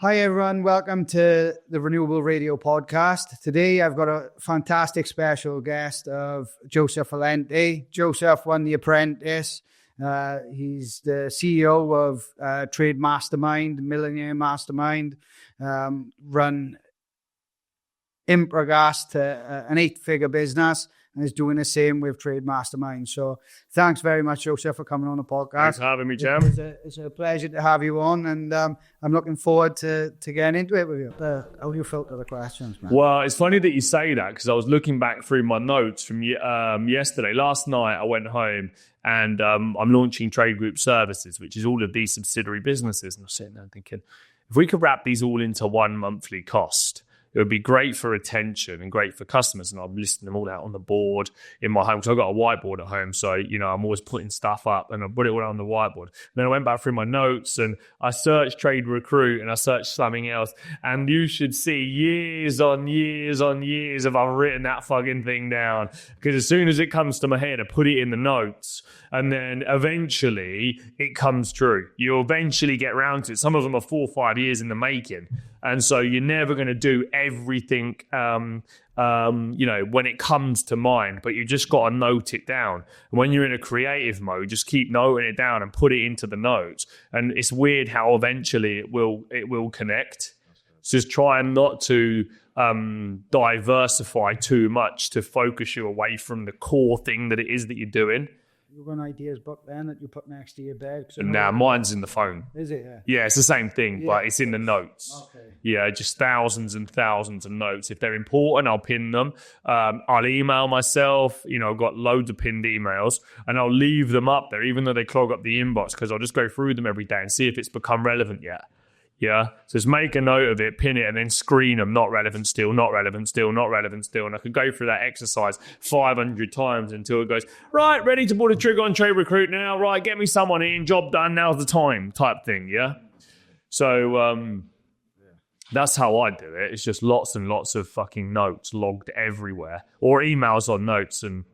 Hi everyone, welcome to the Renewable Radio Podcast. Today I've got a fantastic special guest of Joseph Valente. Joseph won the Apprentice. He's the CEO of Trade Mastermind, Millionaire Mastermind, run Impragas to an 8-figure business, and is doing the same with Trade Mastermind. So thanks very much, Joseph, for coming on the podcast. Thanks for having me, Jam. It's a pleasure to have you on, and I'm looking forward to getting into it with you. How do you filter the questions, man? Well, it's funny that you say that, because I was looking back through my notes from yesterday. Last night, I went home and I'm launching Trade Group Services, which is all of these subsidiary businesses. And I was sitting there thinking, if we could wrap these all into one monthly cost, it would be great for retention and great for customers. And I'm listing them all out on the board in my home, because I've got a whiteboard at home. So, I'm always putting stuff up and I put it all on the whiteboard. And then I went back through my notes and I searched Trade Recruit and I searched something else. And you should see years on years on years of I've written that fucking thing down. Because as soon as it comes to my head, I put it in the notes. And then eventually it comes true. You'll eventually get around to it. Some of them are 4 or 5 years in the making. And so you're never going to do everything, when it comes to mind, but you just got to note it down. And when you're in a creative mode, just keep noting it down and put it into the notes. And it's weird how eventually it will connect. So just try not to diversify too much to focus you away from the core thing that it is that you're doing. You've got an ideas book then that you put next to your bed? Nah, mine's in the phone. Is it? Yeah, it's the same thing, but it's in the notes. Okay. Yeah, just thousands and thousands of notes. If they're important, I'll pin them. I'll email myself. I've got loads of pinned emails, and I'll leave them up there, even though they clog up the inbox, because I'll just go through them every day and see if it's become relevant yet. Yeah, so just make a note of it, pin it, and then screen them. Not relevant still, not relevant still, not relevant still. And I could go through that exercise 500 times until it goes, right, ready to pull the trigger on Trade Recruit now. Right, get me someone in, job done, now's the time type thing, yeah? So that's how I do it. It's just lots and lots of fucking notes logged everywhere, or emails on notes, and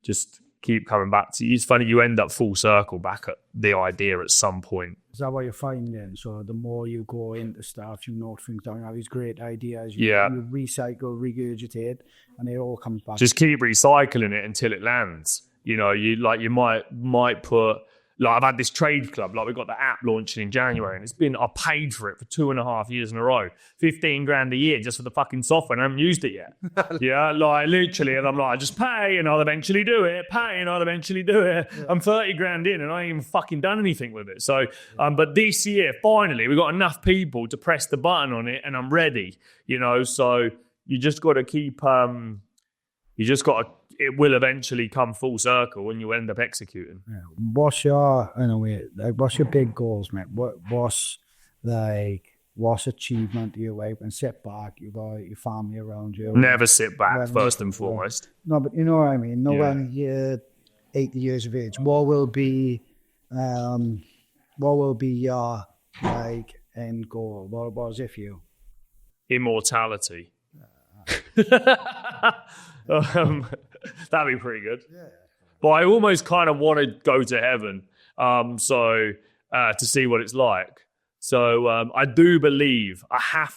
just keep coming back to you. It's funny, you end up full circle back at the idea at some point. Is that what you're finding? So the more you go into stuff, you note things down, you have these great ideas, you recycle, regurgitate, and it all comes back. Just keep recycling it until it lands. You might put, like, I've had this trade club, like, we got the app launching in January, and I paid for it for 2.5 years in a row, 15 grand a year just for the fucking software, and I haven't used it yet. Yeah, like, literally, and I'm like, just pay and I'll eventually do it, Yeah. I'm 30 grand in and I ain't even fucking done anything with it. So, but this year, finally, we got enough people to press the button on it and I'm ready, so you just got to keep, it will eventually come full circle and you end up executing. Yeah. What's your big goals, mate? What's achievement do you like and sit back? You've got your family around you. Never sit back, first and foremost. No, but you know what I mean. When you're 80 years of age, what will be your end goal? What was it for you? Immortality. That'd be pretty good. Yeah. But I almost kind of want to go to heaven, to see what it's like. So I have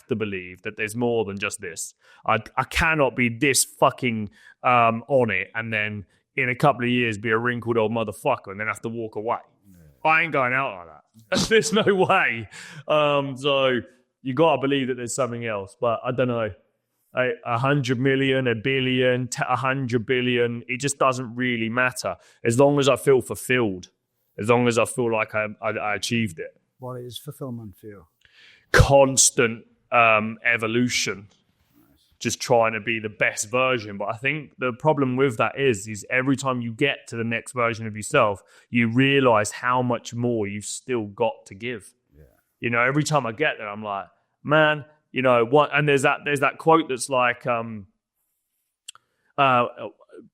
to believe that there's more than just this. I cannot be this fucking on it and then in a couple of years be a wrinkled old motherfucker and then have to walk away. Yeah. I ain't going out like that. There's no way. So you got to believe that there's something else. But I don't know. 100 million, a billion, 100 billion, it just doesn't really matter. As long as I feel fulfilled, as long as I feel like I achieved it. What is fulfillment for you? Constant evolution. Nice. Just trying to be the best version. But I think the problem with that is every time you get to the next version of yourself, you realize how much more you've still got to give. Yeah. Every time I get there, I'm like, man, what? And there's that quote that's like,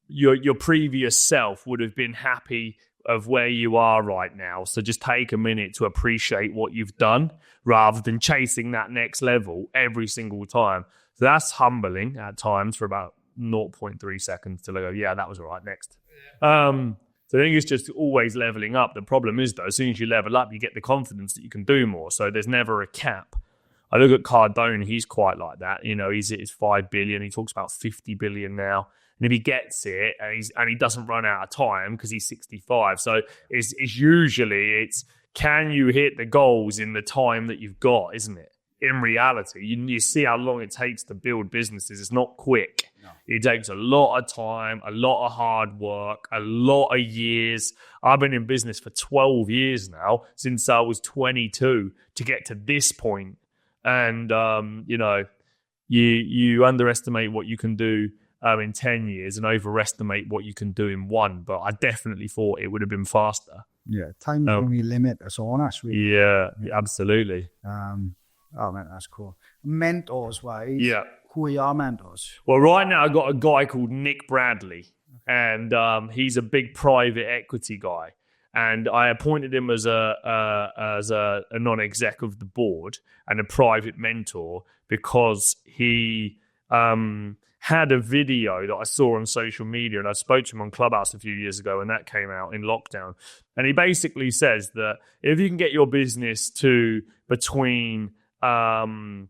your previous self would have been happy of where you are right now. So just take a minute to appreciate what you've done rather than chasing that next level every single time. So that's humbling at times for about 0.3 seconds till I go, yeah, that was all right, next. Yeah. So I think it's just always leveling up. The problem is, though, as soon as you level up, you get the confidence that you can do more. So there's never a cap I look at Cardone, he's quite like that. You know, he's at his 5 billion. He talks about 50 billion now. And if he gets it and he doesn't run out of time because he's 65. So it's usually can you hit the goals in the time that you've got, isn't it? In reality, you see how long it takes to build businesses. It's not quick. No. It takes a lot of time, a lot of hard work, a lot of years. I've been in business for 12 years now, since I was 22, to get to this point. And, you know, you underestimate what you can do in 10 years and overestimate what you can do in one. But I definitely thought it would have been faster. Yeah, time's only limit us on us, really. Yeah, absolutely. Oh, man, that's cool. Mentors-wise, yeah. Who are your mentors? Well, right now I've got a guy called Nick Bradley, and he's a big private equity guy. And I appointed him as a non-exec of the board and a private mentor because he had a video that I saw on social media, and I spoke to him on Clubhouse a few years ago, and that came out in lockdown. And he basically says that if you can get your business to between 5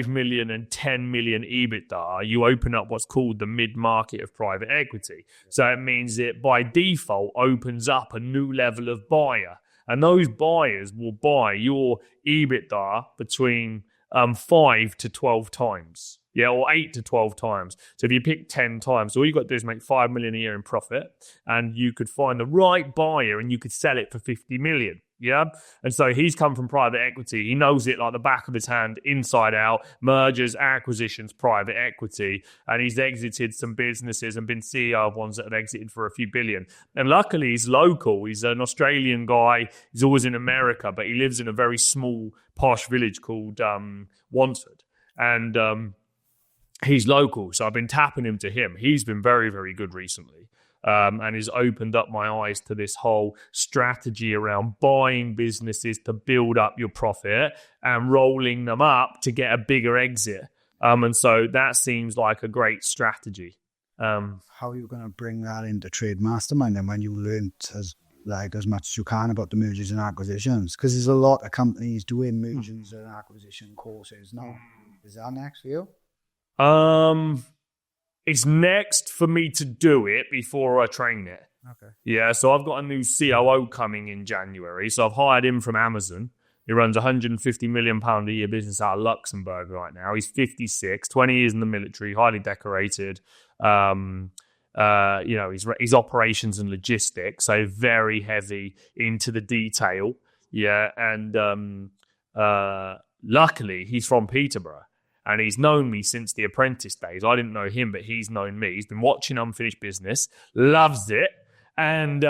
million and 10 million EBITDA, you open up what's called the mid-market of private equity. So it means it by default opens up a new level of buyer. And those buyers will buy your EBITDA between 5 to 12 times. Yeah, or 8 to 12 times. So if you pick 10 times, all you got to do is make 5 million a year in profit, and you could find the right buyer and you could sell it for 50 million. Yeah. And so he's come from private equity. He knows it like the back of his hand, inside out, mergers, acquisitions, private equity. And he's exited some businesses and been CEO of ones that have exited for a few billion. And luckily he's local. He's an Australian guy. He's always in America, but he lives in a very small, posh village called Wanstead. And he's local. So I've been tapping him to him. He's been very, very good recently. And has opened up my eyes to this whole strategy around buying businesses to build up your profit and rolling them up to get a bigger exit. And so that seems like a great strategy. How are you going to bring that into Trade Mastermind then when you learned as much as you can about the mergers and acquisitions? Because there's a lot of companies doing mergers and acquisition courses now. Is that next for you? It's next for me to do it before I train it. Okay. Yeah, so I've got a new COO coming in January. So I've hired him from Amazon. He runs £150 million a year business out of Luxembourg right now. He's 56, 20 years in the military, highly decorated. You know, he's operations and logistics, so very heavy into the detail. Yeah, and luckily he's from Peterborough. And he's known me since the Apprentice days. I didn't know him, but he's known me. He's been watching Unfinished Business, loves it, and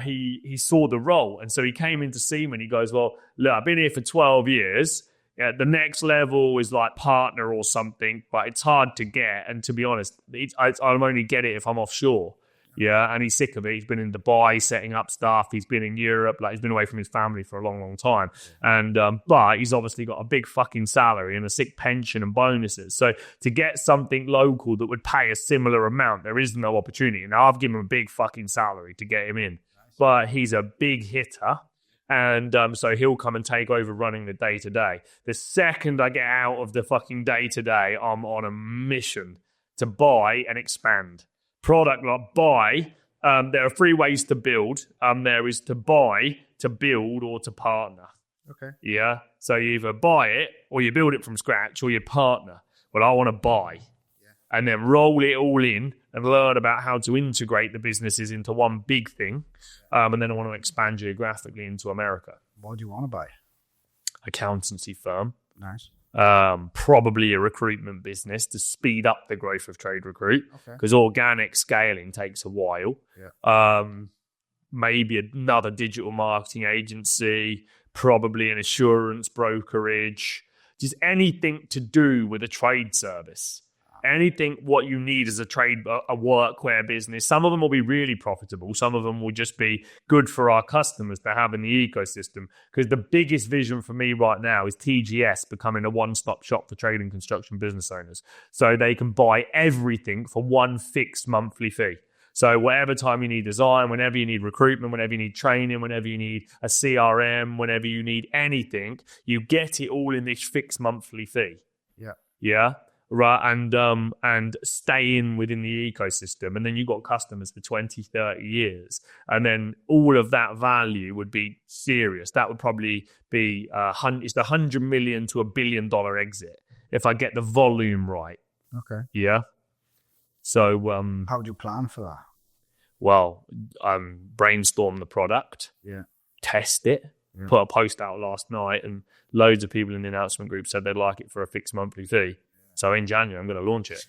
he saw the role. And so he came in to see me, and he goes, "Well, look, I've been here for 12 years. The next level is like partner or something, but it's hard to get. And to be honest, I'll only get it if I'm offshore." Yeah, and he's sick of it. He's been in Dubai setting up stuff. He's been in Europe. Like, he's been away from his family for a long, long time. And but he's obviously got a big fucking salary and a sick pension and bonuses. So to get something local that would pay a similar amount, there is no opportunity. Now, I've given him a big fucking salary to get him in. But he's a big hitter. And so he'll come and take over running the day-to-day. The second I get out of the fucking day-to-day, I'm on a mission to buy and expand. Product like buy, there are 3 ways to build. There is to buy, to build, or to partner. Okay. Yeah. So you either buy it, or you build it from scratch, or you partner. Well, I want to buy, and then roll it all in and learn about how to integrate the businesses into one big thing. And then I want to expand geographically into America. What do you want to buy? Accountancy firm. Nice. Probably a recruitment business to speed up the growth of Trade Recruit, because organic scaling takes a while. Maybe another digital marketing agency, probably an assurance brokerage, just anything to do with a trade service. Anything what you need as a workwear business. Some of them will be really profitable. Some of them will just be good for our customers to have in the ecosystem. Because the biggest vision for me right now is TGS becoming a one-stop shop for trade and construction business owners. So they can buy everything for one fixed monthly fee. So whatever time you need design, whenever you need recruitment, whenever you need training, whenever you need a CRM, whenever you need anything, you get it all in this fixed monthly fee. Yeah. Right. And stay within the ecosystem. And then you've got customers for 20, 30 years. And then all of that value would be serious. That would probably be it's the 100 million to $1 billion exit if I get the volume right. Okay. Yeah. So how do you plan for that? Well, brainstorm the product. Yeah. Test it. Yeah. Put a post out last night, and loads of people in the announcement group said they'd like it for a fixed monthly fee. So in January, I'm going to launch it.